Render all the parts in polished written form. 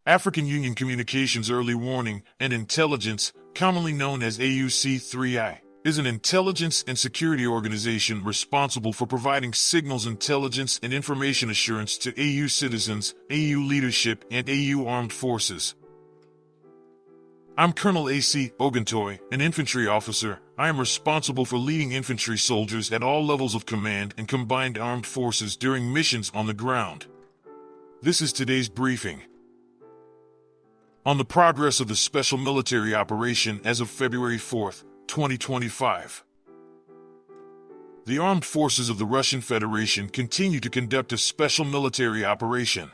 African Union Communications Early Warning and Intelligence, commonly known as AUC3I, is an intelligence and security organization responsible for providing signals intelligence and information assurance to AU citizens, AU leadership, and AU armed forces. I'm Colonel A.C. Oguntoye, an infantry officer. I am responsible for leading infantry soldiers at all levels of command and combined armed forces during missions on the ground. This is today's briefing. On the progress of the special military operation as of February 4th, 2025. The armed forces of the Russian Federation continue to conduct a special military operation.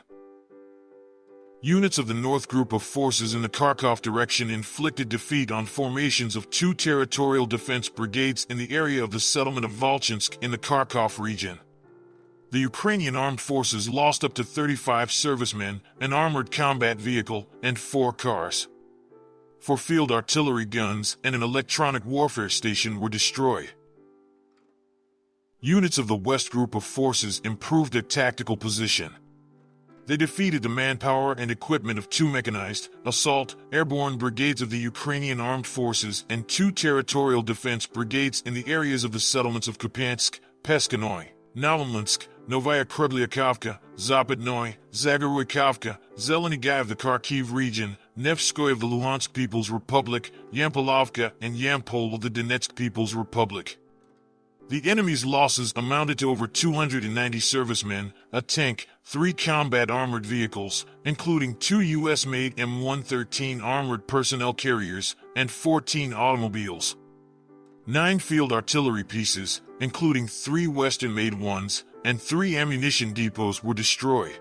Units of the North Group of Forces in the Kharkov direction inflicted defeat on formations of 2 territorial defense brigades in the area of the settlement of Volchansk in the Kharkov region. The Ukrainian armed forces lost up to 35 servicemen, an armored combat vehicle, and 4 cars. 4 field artillery guns and an electronic warfare station were destroyed. Units of the West Group of Forces improved their tactical position. They defeated the manpower and equipment of 2 mechanized, assault, airborne brigades of the Ukrainian armed forces and 2 territorial defense brigades in the areas of the settlements of Kupiansk, Peskanoy, Novomlinsk, Novaya Krebliakavka, Zapadnoy, Zagoruykavka, Zelenigay of the Kharkiv region, Nevskoy of the Luhansk People's Republic, Yampolovka, and Yampol of the Donetsk People's Republic. The enemy's losses amounted to over 290 servicemen, a tank, 3 combat armored vehicles, including 2 U.S.-made M113 armored personnel carriers, and 14 automobiles. 9 field artillery pieces, including 3 Western-made ones, and 3 ammunition depots were destroyed.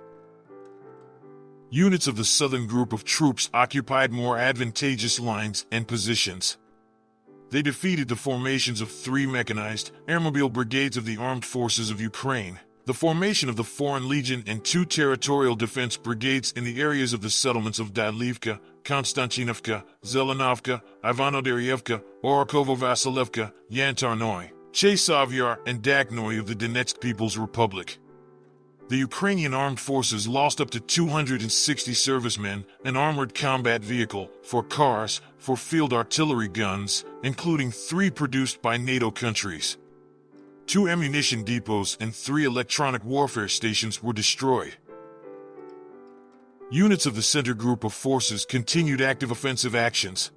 Units of the Southern Group of Troops occupied more advantageous lines and positions. They defeated the formations of 3 mechanized, airmobile brigades of the Armed Forces of Ukraine, the formation of the Foreign Legion and 2 territorial defense brigades in the areas of the settlements of Dadlivka, Konstantinovka, Zelenovka, Ivanodaryevka, Orakovo-Vasilevka, Yantarnoy, Chesavyar, and Daknoy of the Donetsk People's Republic. The Ukrainian armed forces lost up to 260 servicemen, an armored combat vehicle, 4 cars, 4 field artillery guns, including 3 produced by NATO countries. 2 ammunition depots and 3 electronic warfare stations were destroyed. Units of the Center Group of Forces continued active offensive actions.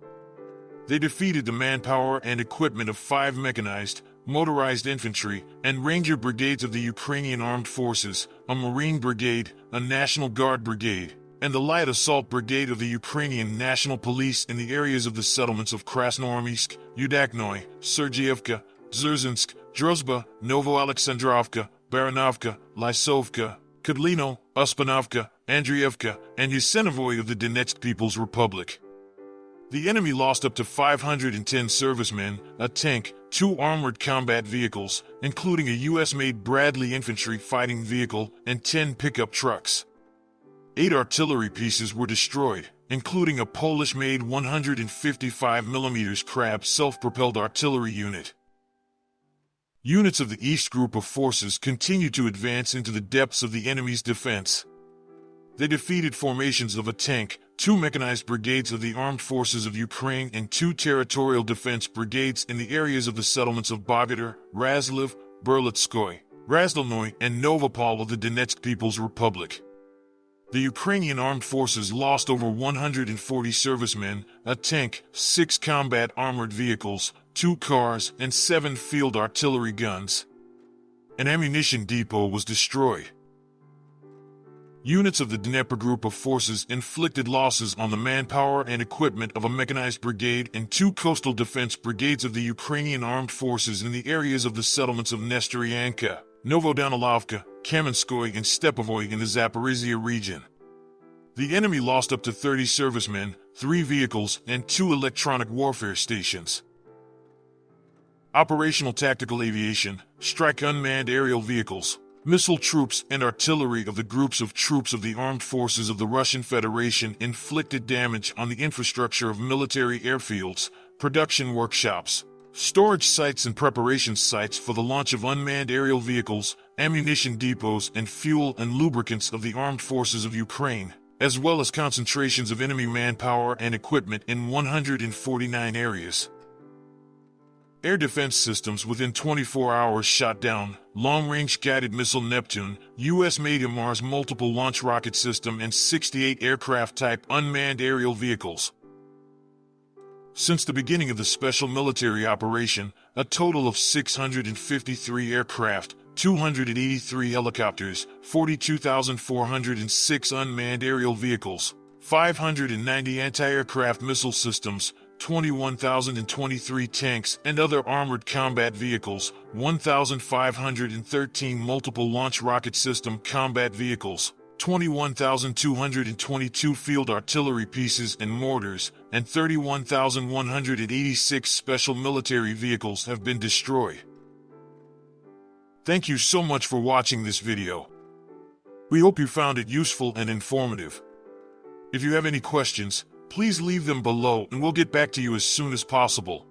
They defeated the manpower and equipment of 5 mechanized, motorized infantry, and ranger brigades of the Ukrainian Armed Forces, a Marine Brigade, a National Guard Brigade, and the Light Assault Brigade of the Ukrainian National Police in the areas of the settlements of Krasnoarmysk, Yudaknoy, Sergeyevka, Dzerzhinsk, Drozhba, Novoalexandrovka, Baranovka, Lysovka, Kudlino, Uspanovka, Andrievka, and Yasenovoy of the Donetsk People's Republic. The enemy lost up to 510 servicemen, a tank, 2 armored combat vehicles, including a U.S.-made Bradley infantry fighting vehicle, and 10 pickup trucks. 8 artillery pieces were destroyed, including a Polish-made 155mm Krab self-propelled artillery unit. Units of the East Group of Forces continued to advance into the depths of the enemy's defense. They defeated formations of a tank, 2 mechanized brigades of the Armed Forces of Ukraine and 2 territorial defense brigades in the areas of the settlements of Bogodar, Razliv, Berlitskoy, Razdolnoy, and Novopol of the Donetsk People's Republic. The Ukrainian armed forces lost over 140 servicemen, a tank, 6 combat armored vehicles, 2 cars, and 7 field artillery guns. An ammunition depot was destroyed. Units of the Dnieper Group of Forces inflicted losses on the manpower and equipment of a mechanized brigade and 2 coastal defense brigades of the Ukrainian armed forces in the areas of the settlements of Nestoryanka, Novodanilovka, Kamenskoy, and Stepovoy in the Zaporizhia region. The enemy lost up to 30 servicemen, 3 vehicles, and 2 electronic warfare stations. Operational Tactical Aviation, strike unmanned aerial vehicles, missile troops and artillery of the groups of troops of the armed forces of the Russian Federation inflicted damage on the infrastructure of military airfields, production workshops, storage sites and preparation sites for the launch of unmanned aerial vehicles, ammunition depots and fuel and lubricants of the armed forces of Ukraine, as well as concentrations of enemy manpower and equipment in 149 areas. Air defense systems within 24 hours shot down long-range guided missile Neptune, U.S.-made Mars multiple launch rocket system, and 68 aircraft-type unmanned aerial vehicles. Since the beginning of the special military operation, a total of 653 aircraft, 283 helicopters, 42,406 unmanned aerial vehicles, 590 anti-aircraft missile systems, 21,023 tanks and other armored combat vehicles, 1,513 multiple launch rocket system combat vehicles, 21,222 field artillery pieces and mortars, and 31,186 special military vehicles have been destroyed. Thank you so much for watching this video. We hope you found it useful and informative. If you have any questions, please leave them below and we'll get back to you as soon as possible.